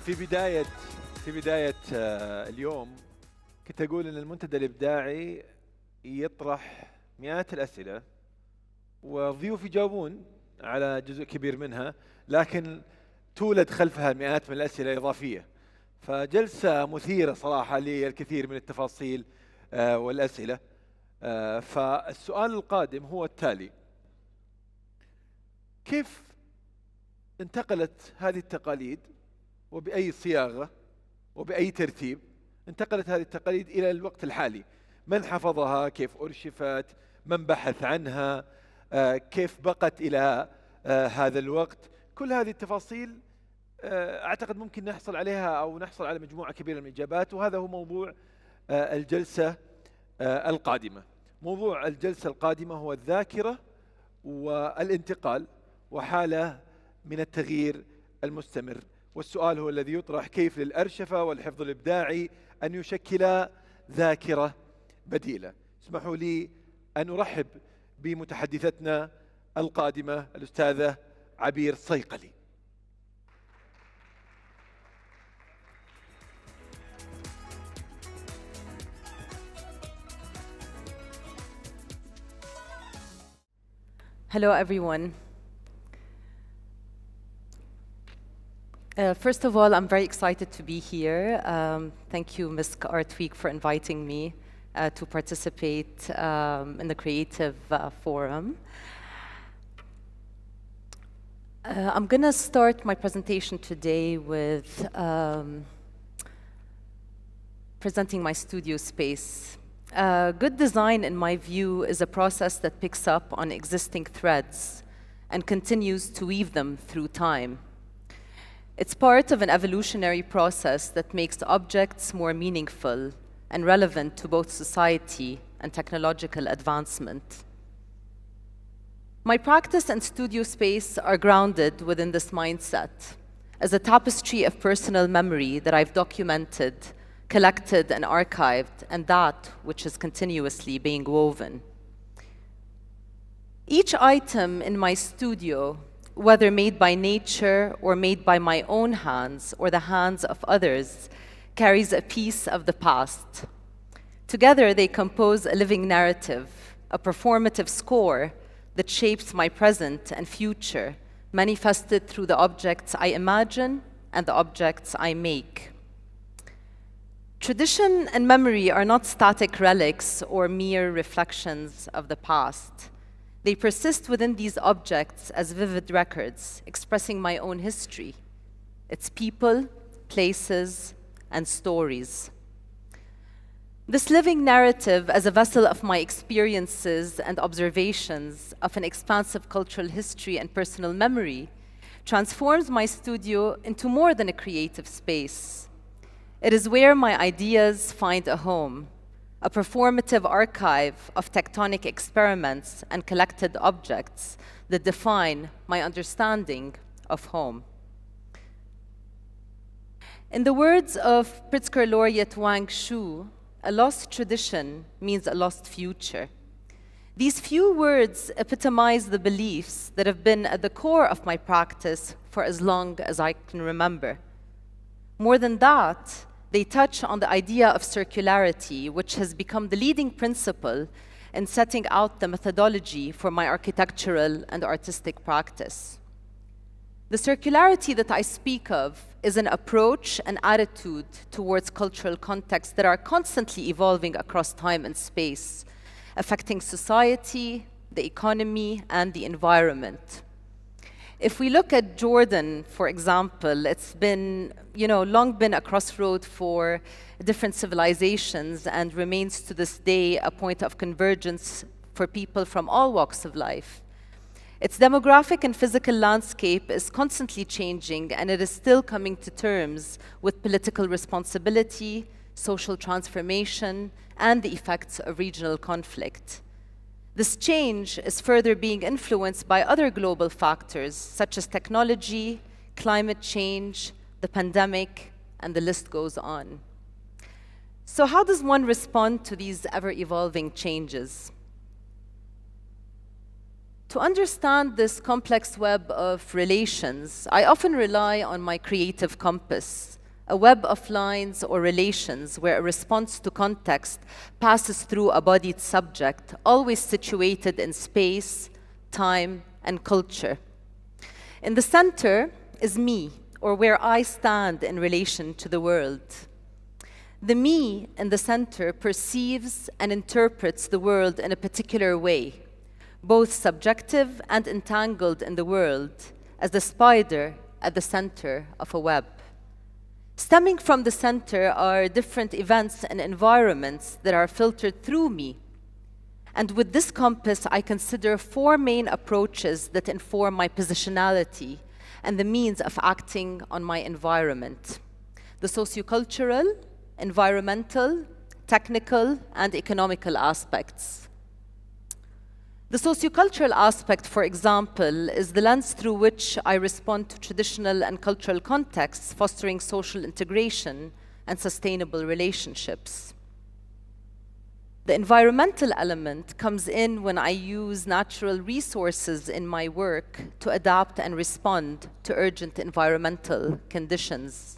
في بداية في بداية اليوم كنت أقول إن المنتدى الإبداعي يطرح مئات الأسئلة والضيوف يجاوبون على جزء كبير منها، لكن تولد خلفها مئات من الأسئلة الإضافية. فجلسة مثيرة صراحة للكثير من التفاصيل والأسئلة. فالسؤال القادم هو التالي: كيف انتقلت هذه التقاليد وبأي صياغة وبأي ترتيب انتقلت هذه التقاليد إلى الوقت الحالي؟ من حفظها؟ كيف أرشفت؟ من بحث عنها؟ كيف بقت إلى هذا الوقت؟ كل هذه التفاصيل أعتقد ممكن نحصل عليها أو نحصل على مجموعة كبيرة من الإجابات، وهذا هو موضوع الجلسة القادمة. موضوع الجلسة القادمة هو الذاكرة والانتقال وحالة من التغيير المستمر. والسؤال هو الذي يطرح: كيف للأرشفة والحفظ الإبداعي أن يشكلا ذاكرة بديلة؟ اسمحوا لي أن أرحب بمتحدثتنا القادمة الأستاذة عبير صيقلي. Hello, everyone. First of all, I'm very excited to be here. Thank you, Ms. Artweek, for inviting me to participate in the Creative Forum. I'm going to start my presentation today with presenting my studio space. Good design, in my view, is a process that picks up on existing threads and continues to weave them through time. It's part of an evolutionary process that makes objects more meaningful and relevant to both society and technological advancement. My practice and studio space are grounded within this mindset as a tapestry of personal memory that I've documented, collected, and archived, and that which is continuously being woven. Each item in my studio, whether made by nature or made by my own hands or the hands of others, carries a piece of the past. Together, they compose a living narrative, a performative score that shapes my present and future, manifested through the objects I imagine and the objects I make. Tradition and memory are not static relics or mere reflections of the past. They persist within these objects as vivid records, expressing my own history, its people, places, and stories. This living narrative, as a vessel of my experiences and observations of an expansive cultural history and personal memory, transforms my studio into more than a creative space. It is where my ideas find a home, a performative archive of tectonic experiments and collected objects that define my understanding of home. In the words of Pritzker laureate Wang Shu, a lost tradition means a lost future. These few words epitomize the beliefs that have been at the core of my practice for as long as I can remember. More than that, they touch on the idea of circularity, which has become the leading principle in setting out the methodology for my architectural and artistic practice. The circularity that I speak of is an approach and attitude towards cultural contexts that are constantly evolving across time and space, affecting society, the economy, and the environment. If we look at Jordan, for example, it's been, long been a crossroad for different civilizations and remains to this day a point of convergence for people from all walks of life. Its demographic and physical landscape is constantly changing, and it is still coming to terms with political responsibility, social transformation, and the effects of regional conflict. This change is further being influenced by other global factors, such as technology, climate change, the pandemic, and the list goes on. So how does one respond to these ever-evolving changes? To understand this complex web of relations, I often rely on my creative compass, a web of lines or relations where a response to context passes through a bodied subject, always situated in space, time, and culture. In the center is me, or where I stand in relation to the world. The me in the center perceives and interprets the world in a particular way, both subjective and entangled in the world, as the spider at the center of a web. Stemming from the center are different events and environments that are filtered through me. And with this compass, I consider four main approaches that inform my positionality and the means of acting on my environment: the sociocultural, environmental, technical, and economical aspects. The sociocultural aspect, for example, is the lens through which I respond to traditional and cultural contexts, fostering social integration and sustainable relationships. The environmental element comes in when I use natural resources in my work to adapt and respond to urgent environmental conditions.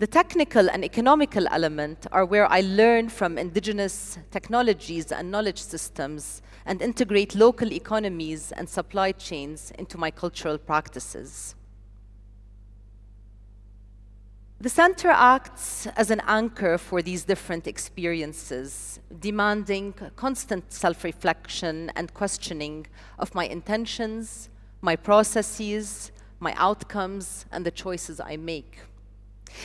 The technical and economical element are where I learn from indigenous technologies and knowledge systems and integrate local economies and supply chains into my cultural practices. The center acts as an anchor for these different experiences, demanding constant self-reflection and questioning of my intentions, my processes, my outcomes, and the choices I make.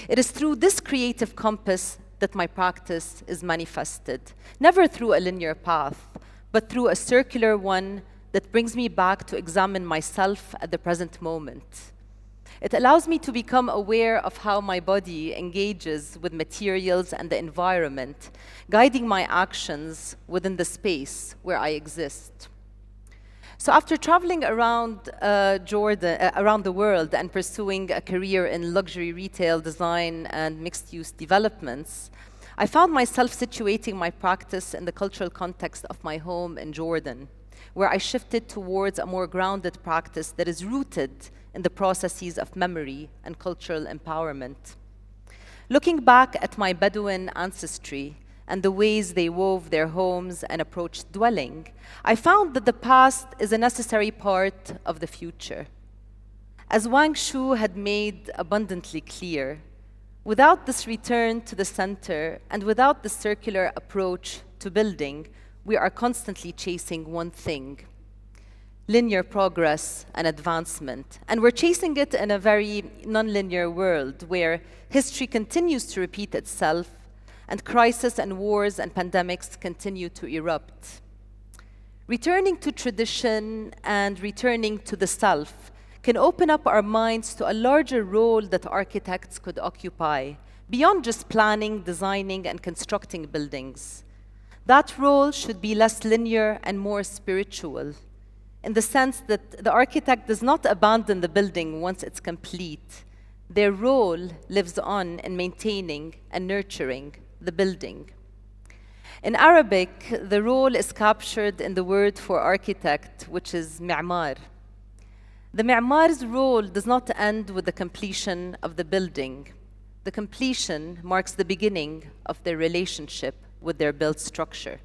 It is through this creative compass that my practice is manifested, never through a linear path, but through a circular one that brings me back to examine myself at the present moment. It allows me to become aware of how my body engages with materials and the environment, guiding my actions within the space where I exist. So after traveling around around the world and pursuing a career in luxury retail design and mixed-use developments, I found myself situating my practice in the cultural context of my home in Jordan, where I shifted towards a more grounded practice that is rooted in the processes of memory and cultural empowerment. Looking back at my Bedouin ancestry and the ways they wove their homes and approached dwelling, I found that the past is a necessary part of the future. As Wang Shu had made abundantly clear, without this return to the center and without the circular approach to building, we are constantly chasing one thing: linear progress and advancement. And we're chasing it in a very nonlinear world where history continues to repeat itself and crises and wars and pandemics continue to erupt. Returning to tradition and returning to the self can open up our minds to a larger role that architects could occupy, beyond just planning, designing, and constructing buildings. That role should be less linear and more spiritual, in the sense that the architect does not abandon the building once it's complete. Their role lives on in maintaining and nurturing the building. In Arabic, the role is captured in the word for architect, which is mi'mar. The mi'mar's role does not end with the completion of the building. The completion marks the beginning of their relationship with their built structure.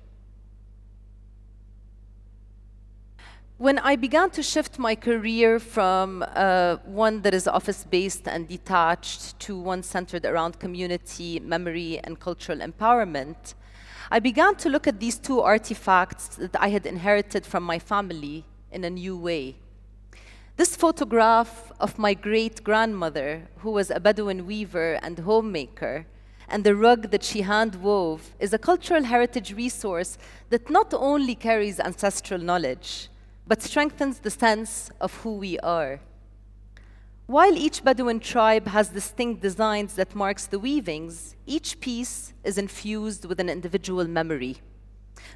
When I began to shift my career from one that is office-based and detached to one centered around community, memory, and cultural empowerment, I began to look at these two artifacts that I had inherited from my family in a new way. This photograph of my great-grandmother, who was a Bedouin weaver and homemaker, and the rug that she hand-wove, is a cultural heritage resource that not only carries ancestral knowledge, but strengthens the sense of who we are. While each Bedouin tribe has distinct designs that marks the weavings, each piece is infused with an individual memory,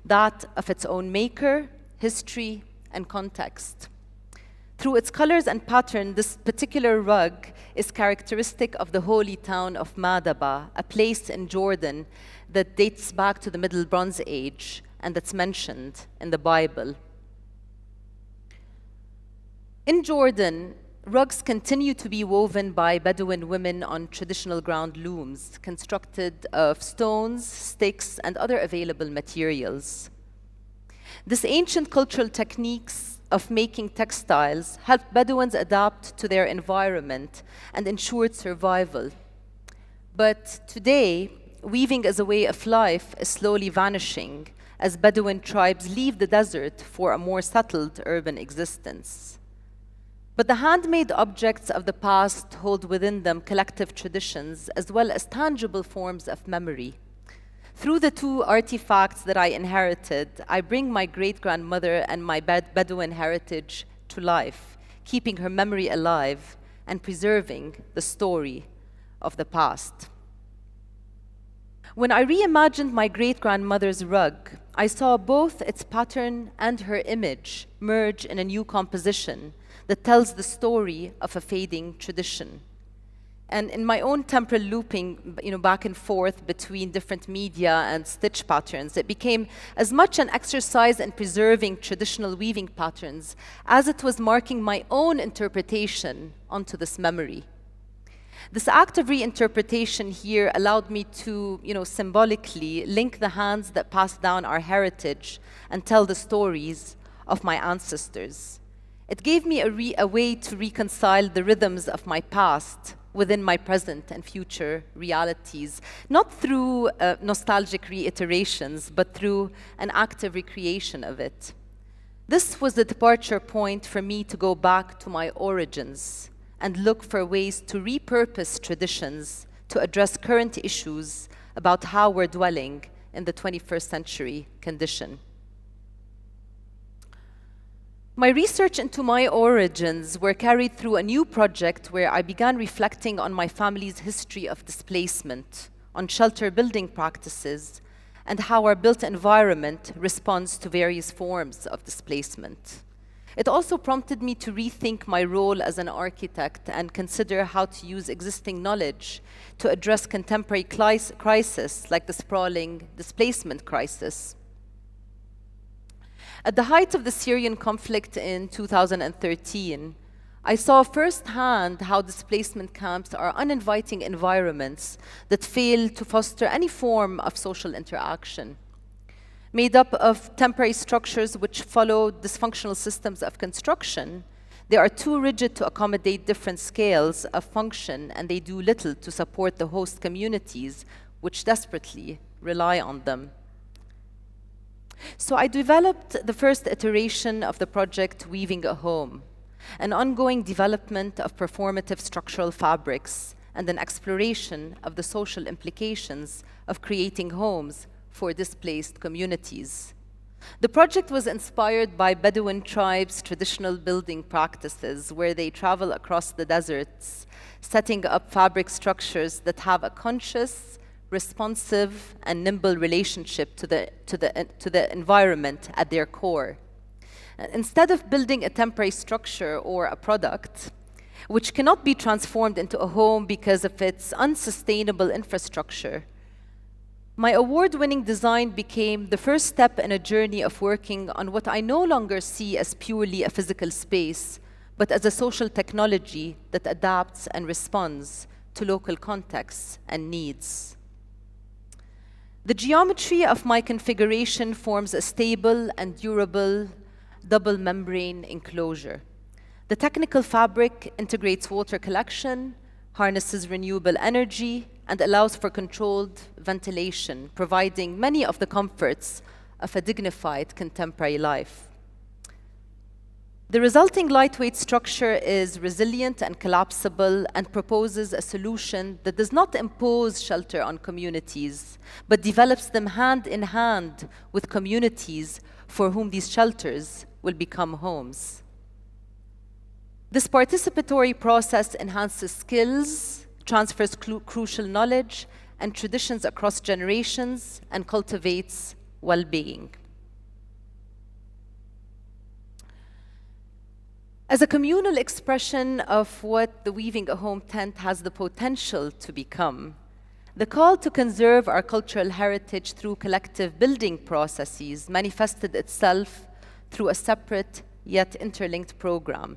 that of its own maker, history, and context. Through its colors and pattern, this particular rug is characteristic of the holy town of Madaba, a place in Jordan that dates back to the Middle Bronze Age and that's mentioned in the Bible. In Jordan, rugs continue to be woven by Bedouin women on traditional ground looms, constructed of stones, sticks, and other available materials. This ancient cultural techniques of making textiles helped Bedouins adapt to their environment and ensured survival. But today, weaving as a way of life is slowly vanishing as Bedouin tribes leave the desert for a more settled urban existence. But the handmade objects of the past hold within them collective traditions as well as tangible forms of memory. Through the two artifacts that I inherited, I bring my great-grandmother and my Bedouin heritage to life, keeping her memory alive and preserving the story of the past. When I reimagined my great-grandmother's rug, I saw both its pattern and her image merge in a new composition that tells the story of a fading tradition. And in my own temporal looping, back and forth between different media and stitch patterns, it became as much an exercise in preserving traditional weaving patterns as it was marking my own interpretation onto this memory. This act of reinterpretation here allowed me to, symbolically link the hands that pass down our heritage and tell the stories of my ancestors. It gave me a way to reconcile the rhythms of my past within my present and future realities, not through nostalgic reiterations, but through an active recreation of it. This was the departure point for me to go back to my origins and look for ways to repurpose traditions to address current issues about how we're dwelling in the 21st century condition. My research into my origins were carried through a new project where I began reflecting on my family's history of displacement, on shelter building practices, and how our built environment responds to various forms of displacement. It also prompted me to rethink my role as an architect and consider how to use existing knowledge to address contemporary crises like the sprawling displacement crisis. At the height of the Syrian conflict in 2013, I saw firsthand how displacement camps are uninviting environments that fail to foster any form of social interaction. Made up of temporary structures which follow dysfunctional systems of construction, they are too rigid to accommodate different scales of function, and they do little to support the host communities which desperately rely on them. So I developed the first iteration of the project Weaving a Home, an ongoing development of performative structural fabrics and an exploration of the social implications of creating homes for displaced communities. The project was inspired by Bedouin tribes' traditional building practices, where they travel across the deserts, setting up fabric structures that have a conscious, responsive, and nimble relationship to the environment at their core. Instead of building a temporary structure or a product, which cannot be transformed into a home because of its unsustainable infrastructure, my award-winning design became the first step in a journey of working on what I no longer see as purely a physical space, but as a social technology that adapts and responds to local contexts and needs. The geometry of my configuration forms a stable and durable double membrane enclosure. The technical fabric integrates water collection, harnesses renewable energy, and allows for controlled ventilation, providing many of the comforts of a dignified contemporary life. The resulting lightweight structure is resilient and collapsible and proposes a solution that does not impose shelter on communities, but develops them hand in hand with communities for whom these shelters will become homes. This participatory process enhances skills, transfers crucial knowledge and traditions across generations, and cultivates well-being. As a communal expression of what the Weaving a Home tent has the potential to become, the call to conserve our cultural heritage through collective building processes manifested itself through a separate yet interlinked program.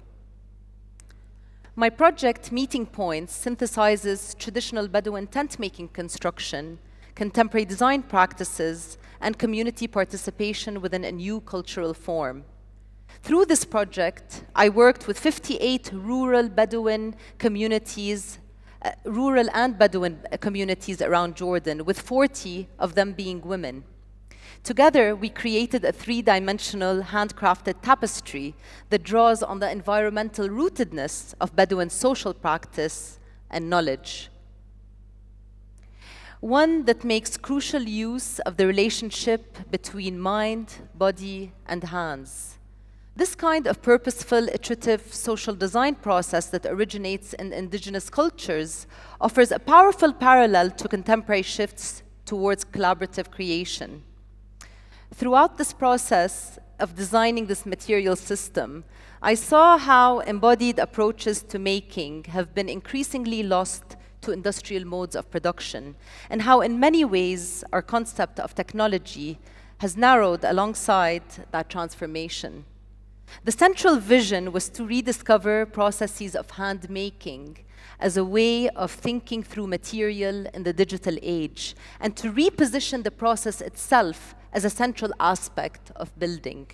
My project, Meeting Points, synthesizes traditional Bedouin tent-making construction, contemporary design practices, and community participation within a new cultural form. Through this project, I worked with 58 rural Bedouin communities, rural and Bedouin communities around Jordan, with 40 of them being women. Together, we created a three-dimensional handcrafted tapestry that draws on the environmental rootedness of Bedouin social practice and knowledge. One that makes crucial use of the relationship between mind, body, and hands. This kind of purposeful, iterative social design process that originates in indigenous cultures offers a powerful parallel to contemporary shifts towards collaborative creation. Throughout this process of designing this material system, I saw how embodied approaches to making have been increasingly lost to industrial modes of production, and how in many ways our concept of technology has narrowed alongside that transformation. The central vision was to rediscover processes of hand-making as a way of thinking through material in the digital age, and to reposition the process itself as a central aspect of building.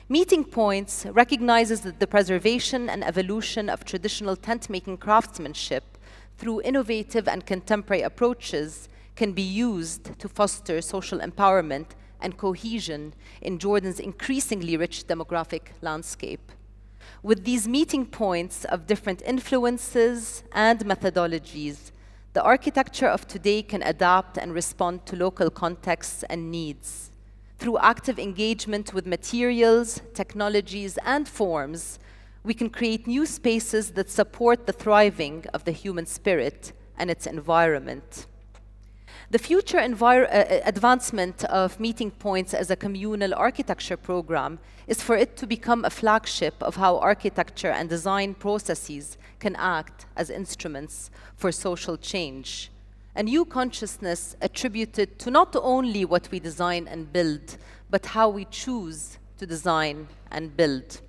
Meeting Points recognizes that the preservation and evolution of traditional tent-making craftsmanship through innovative and contemporary approaches can be used to foster social empowerment and cohesion in Jordan's increasingly rich demographic landscape. With these meeting points of different influences and methodologies, the architecture of today can adapt and respond to local contexts and needs. Through active engagement with materials, technologies, and forms, we can create new spaces that support the thriving of the human spirit and its environment. The future advancement of Meeting Points as a communal architecture program is for it to become a flagship of how architecture and design processes can act as instruments for social change. A new consciousness attributed to not only what we design and build, but how we choose to design and build.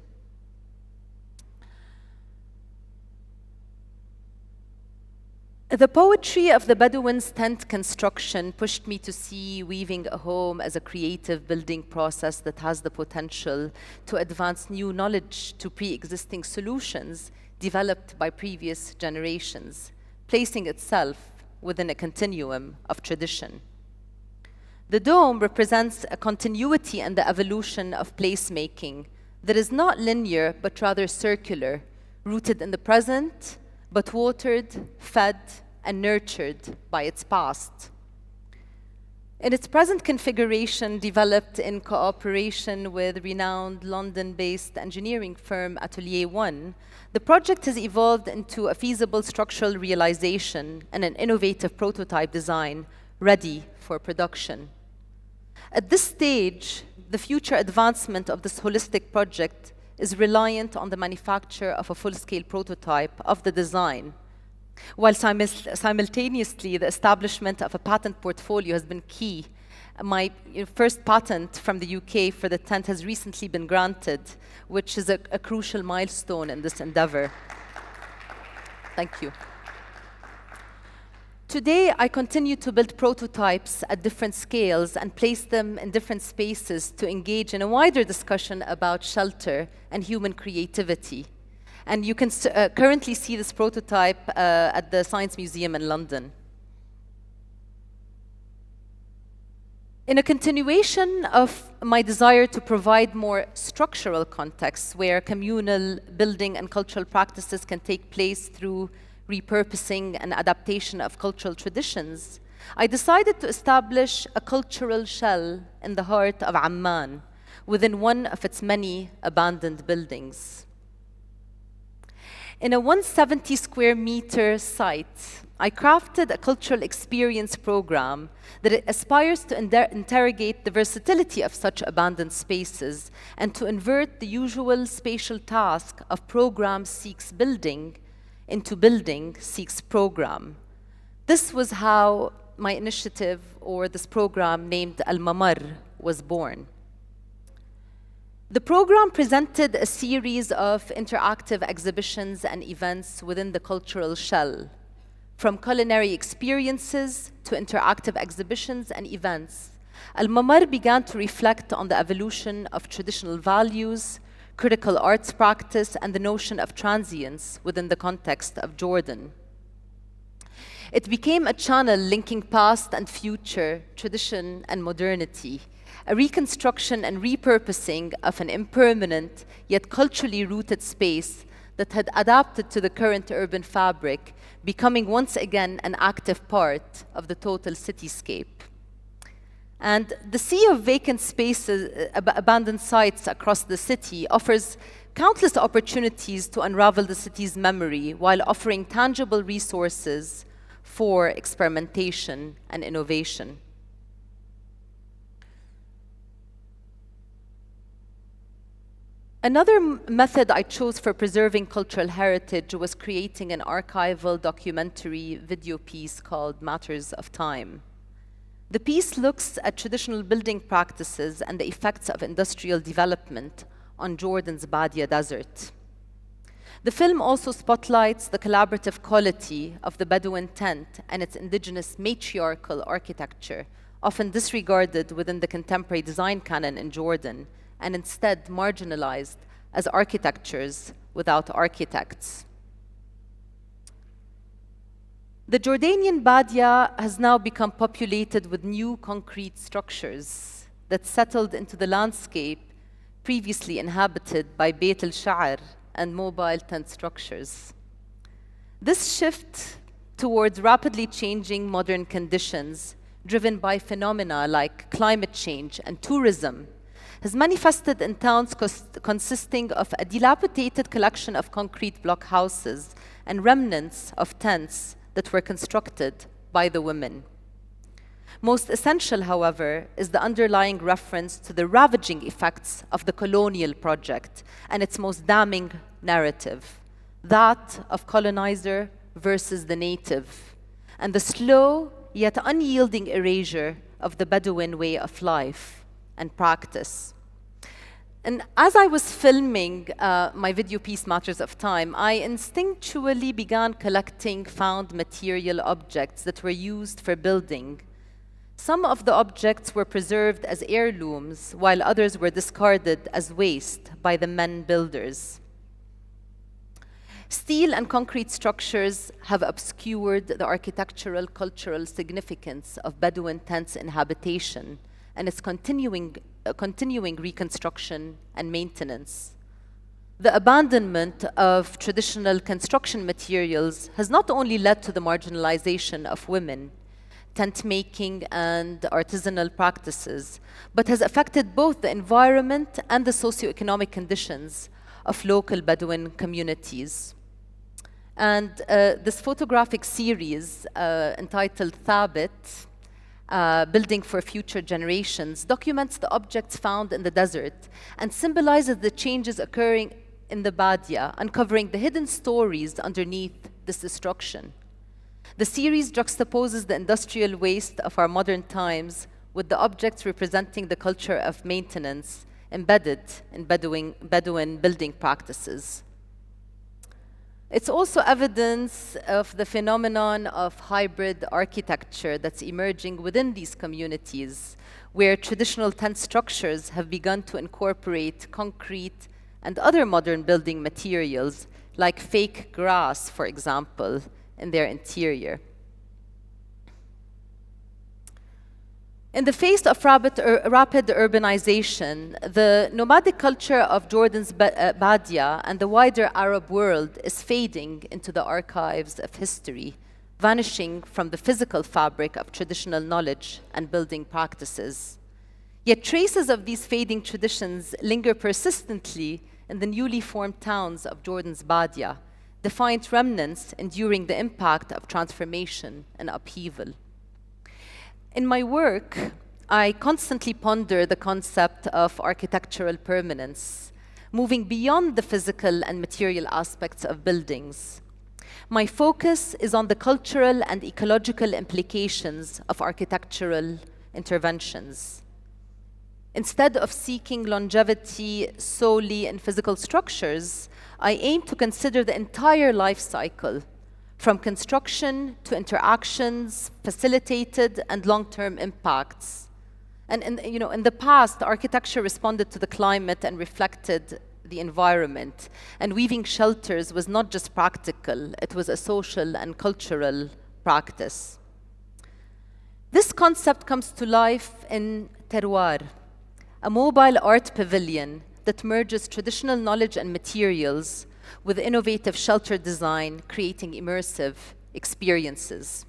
The poetry of the Bedouins' tent construction pushed me to see weaving a home as a creative building process that has the potential to advance new knowledge to pre-existing solutions developed by previous generations, placing itself within a continuum of tradition. The dome represents a continuity and the evolution of placemaking that is not linear but rather circular, rooted in the present, but watered, fed, and nurtured by its past. In its present configuration, developed in cooperation with renowned London-based engineering firm Atelier 1, the project has evolved into a feasible structural realization and an innovative prototype design ready for production. At this stage, the future advancement of this holistic project is reliant on the manufacture of a full-scale prototype of the design, while simultaneously the establishment of a patent portfolio has been key. My first patent from the UK for the tent has recently been granted, which is a crucial milestone in this endeavor. Thank you. Today, I continue to build prototypes at different scales and place them in different spaces to engage in a wider discussion about shelter and human creativity. And you can currently see this prototype at the Science Museum in London. In a continuation of my desire to provide more structural contexts where communal building and cultural practices can take place through repurposing and adaptation of cultural traditions, I decided to establish a cultural shell in the heart of Amman, within one of its many abandoned buildings. In a 170 square meter site, I crafted a cultural experience program that aspires to interrogate the versatility of such abandoned spaces and to invert the usual spatial task of program seeks building into building seeks program. This was how my initiative, or this program named Al-Mamar, was born. The program presented a series of interactive exhibitions and events within the cultural shell, from culinary experiences to interactive exhibitions and events. Al-Mamar began to reflect on the evolution of traditional values, critical arts practice, and the notion of transience within the context of Jordan. It became a channel linking past and future, tradition and modernity, a reconstruction and repurposing of an impermanent yet culturally rooted space that had adapted to the current urban fabric, becoming once again an active part of the total cityscape. And the sea of vacant spaces, abandoned sites across the city offers countless opportunities to unravel the city's memory while offering tangible resources for experimentation and innovation. Another method I chose for preserving cultural heritage was creating an archival documentary video piece called Matters of Time. The piece looks at traditional building practices and the effects of industrial development on Jordan's Badia Desert. The film also spotlights the collaborative quality of the Bedouin tent and its indigenous matriarchal architecture, often disregarded within the contemporary design canon in Jordan, and instead marginalized as architectures without architects. The Jordanian Badia has now become populated with new concrete structures that settled into the landscape previously inhabited by Beit al-Sha'ar and mobile tent structures. This shift towards rapidly changing modern conditions, driven by phenomena like climate change and tourism, has manifested in towns consisting of a dilapidated collection of concrete block houses and remnants of tents that were constructed by the women. Most essential, however, is the underlying reference to the ravaging effects of the colonial project and its most damning narrative, that of colonizer versus the native, and the slow yet unyielding erasure of the Bedouin way of life and practice. And as I was filming my video piece, Matters of Time, I instinctually began collecting found material objects that were used for building. Some of the objects were preserved as heirlooms, while others were discarded as waste by the men builders. Steel and concrete structures have obscured the architectural cultural significance of Bedouin tents inhabitation and its continuing reconstruction and maintenance. The abandonment of traditional construction materials has not only led to the marginalization of women, tent making and artisanal practices, but has affected both the environment and the socioeconomic conditions of local Bedouin communities. And this photographic series entitled Thabit, Building for Future Generations, documents the objects found in the desert and symbolizes the changes occurring in the Badia, uncovering the hidden stories underneath this destruction. The series juxtaposes the industrial waste of our modern times with the objects representing the culture of maintenance embedded in Bedouin building practices. It's also evidence of the phenomenon of hybrid architecture that's emerging within these communities, where traditional tent structures have begun to incorporate concrete and other modern building materials, like fake grass, for example, in their interior. In the face of rapid urbanization, the nomadic culture of Jordan's Badia and the wider Arab world is fading into the archives of history, vanishing from the physical fabric of traditional knowledge and building practices. Yet traces of these fading traditions linger persistently in the newly formed towns of Jordan's Badia, defiant remnants enduring the impact of transformation and upheaval. In my work, I constantly ponder the concept of architectural permanence, moving beyond the physical and material aspects of buildings. My focus is on the cultural and ecological implications of architectural interventions. Instead of seeking longevity solely in physical structures, I aim to consider the entire life cycle, from construction to interactions, facilitated and long-term impacts. And in the past, architecture responded to the climate and reflected the environment. And weaving shelters was not just practical, it was a social and cultural practice. This concept comes to life in Terroir, a mobile art pavilion that merges traditional knowledge and materials with innovative shelter design, creating immersive experiences.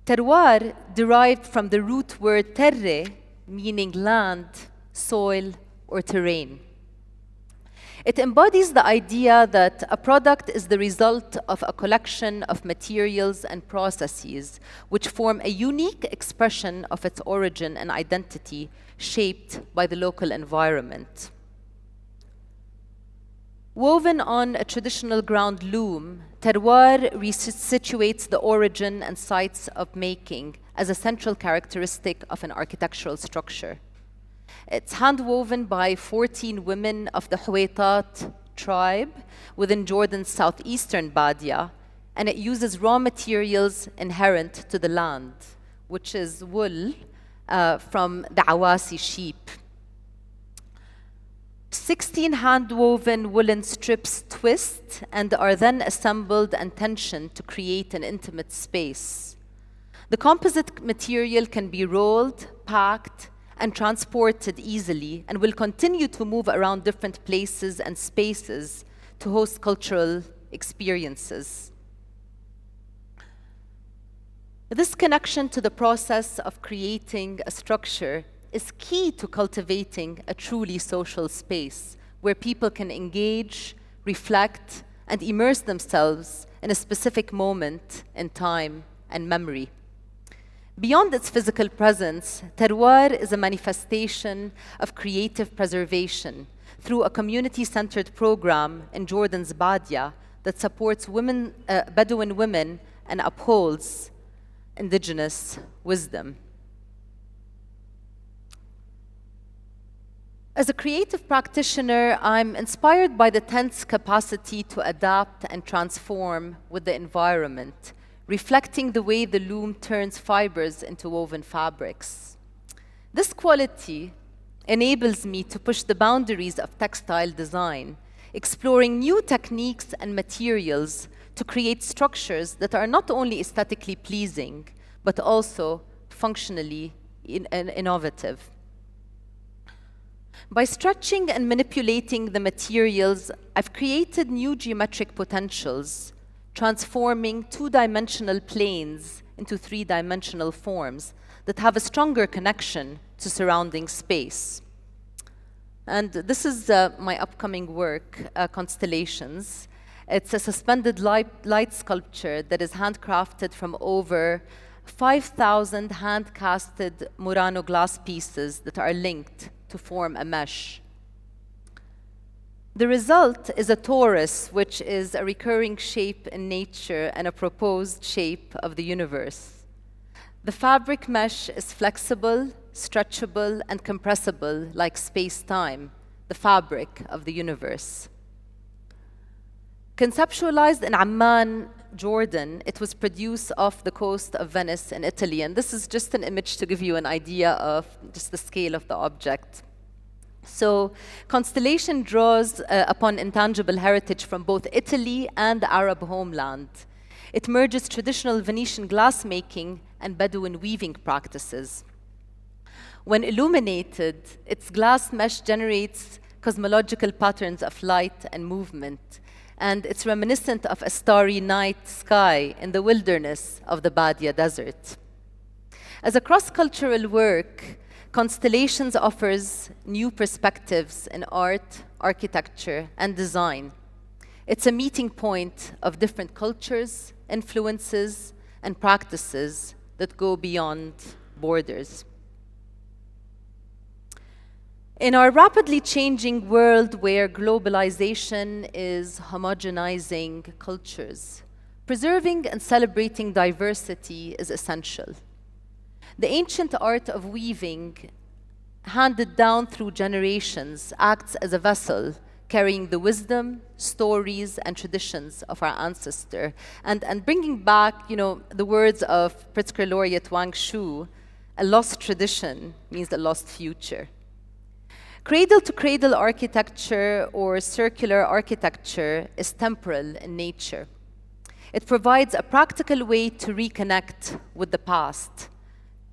Terroir derived from the root word terre, meaning land, soil, or terrain. It embodies the idea that a product is the result of a collection of materials and processes which form a unique expression of its origin and identity shaped by the local environment. Woven on a traditional ground loom, terroir resituates the origin and sites of making as a central characteristic of an architectural structure. It's hand-woven by 14 women of the Huwaitat tribe within Jordan's southeastern Badia, and it uses raw materials inherent to the land, which is wool from the Awasi sheep. 16 hand-woven woolen strips twist and are then assembled and tensioned to create an intimate space. The composite material can be rolled, packed, and transported easily, and will continue to move around different places and spaces to host cultural experiences. This connection to the process of creating a structure is key to cultivating a truly social space where people can engage, reflect, and immerse themselves in a specific moment in time and memory. Beyond its physical presence, terroir is a manifestation of creative preservation through a community-centered program in Jordan's Badia that supports Bedouin women and upholds indigenous wisdom. As a creative practitioner, I'm inspired by the tent's capacity to adapt and transform with the environment, reflecting the way the loom turns fibers into woven fabrics. This quality enables me to push the boundaries of textile design, exploring new techniques and materials to create structures that are not only aesthetically pleasing, but also functionally innovative. By stretching and manipulating the materials, I've created new geometric potentials, transforming two-dimensional planes into three-dimensional forms that have a stronger connection to surrounding space. And this is my upcoming work, Constellations. It's a suspended light sculpture that is handcrafted from over 5,000 hand-casted Murano glass pieces that are linked to form a mesh. The result is a torus, which is a recurring shape in nature and a proposed shape of the universe. The fabric mesh is flexible, stretchable, and compressible like space-time, the fabric of the universe. Conceptualized in Amman, Jordan, it was produced off the coast of Venice in Italy, and this is just an image to give you an idea of just the scale of the object. So, Constellation draws upon intangible heritage from both Italy and the Arab homeland. It merges traditional Venetian glassmaking and Bedouin weaving practices. When illuminated, its glass mesh generates cosmological patterns of light and movement, and it's reminiscent of a starry night sky in the wilderness of the Badia Desert. As a cross-cultural work, Constellations offers new perspectives in art, architecture, and design. It's a meeting point of different cultures, influences, and practices that go beyond borders. In our rapidly changing world where globalization is homogenizing cultures, preserving and celebrating diversity is essential. The ancient art of weaving handed down through generations, acts as a vessel carrying the wisdom, stories, and traditions of our ancestor. And bringing back, the words of Pritzker laureate Wang Shu, a lost tradition means a lost future. Cradle-to-cradle architecture or circular architecture is temporal in nature. It provides a practical way to reconnect with the past,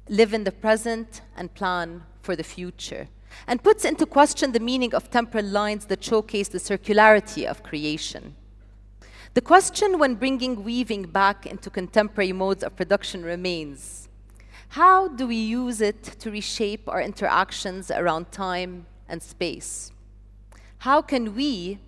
live in the present, and plan for the future, and puts into question the meaning of temporal lines that showcase the circularity of creation. The question when bringing weaving back into contemporary modes of production remains: how do we use it to reshape our interactions around time and space? How can we,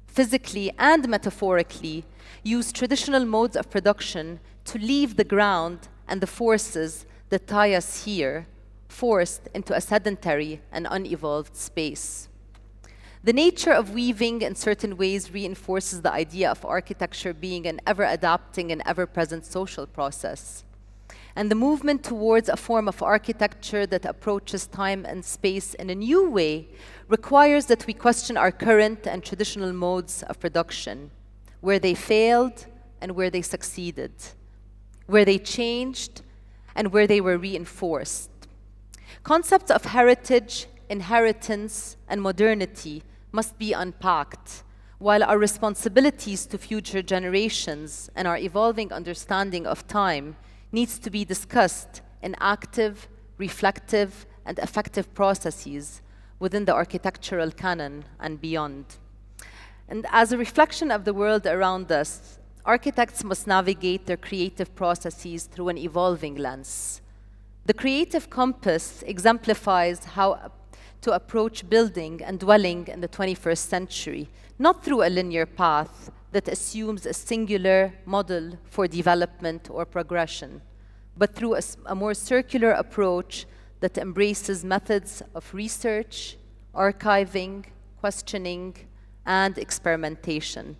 physically and metaphorically, use traditional modes of production to leave the ground and the forces that tie us here, forced into a sedentary and unevolved space? The nature of weaving in certain ways reinforces the idea of architecture being an ever-adapting and ever-present social process. And the movement towards a form of architecture that approaches time and space in a new way requires that we question our current and traditional modes of production, where they failed and where they succeeded, where they changed and where they were reinforced. Concepts of heritage, inheritance, and modernity must be unpacked, while our responsibilities to future generations and our evolving understanding of time needs to be discussed in active, reflective, and effective processes within the architectural canon and beyond. And as a reflection of the world around us, architects must navigate their creative processes through an evolving lens. The creative compass exemplifies how to approach building and dwelling in the 21st century, not through a linear path that assumes a singular model for development or progression, but through a more circular approach that embraces methods of research, archiving, questioning, and experimentation.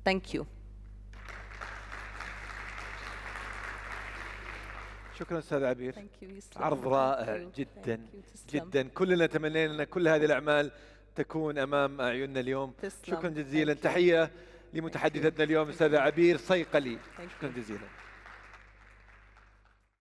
Thank you. شكرا أستاذ عبير. Thank you. عرض رائع جدا جدا. كلنا تمنينا أن كل هذه الأعمال تكون أمام أعيننا اليوم. شكرا جزيلا. تحية لمتحدثتنا اليوم أستاذة عبير صيقلي. شكرا جزيلا.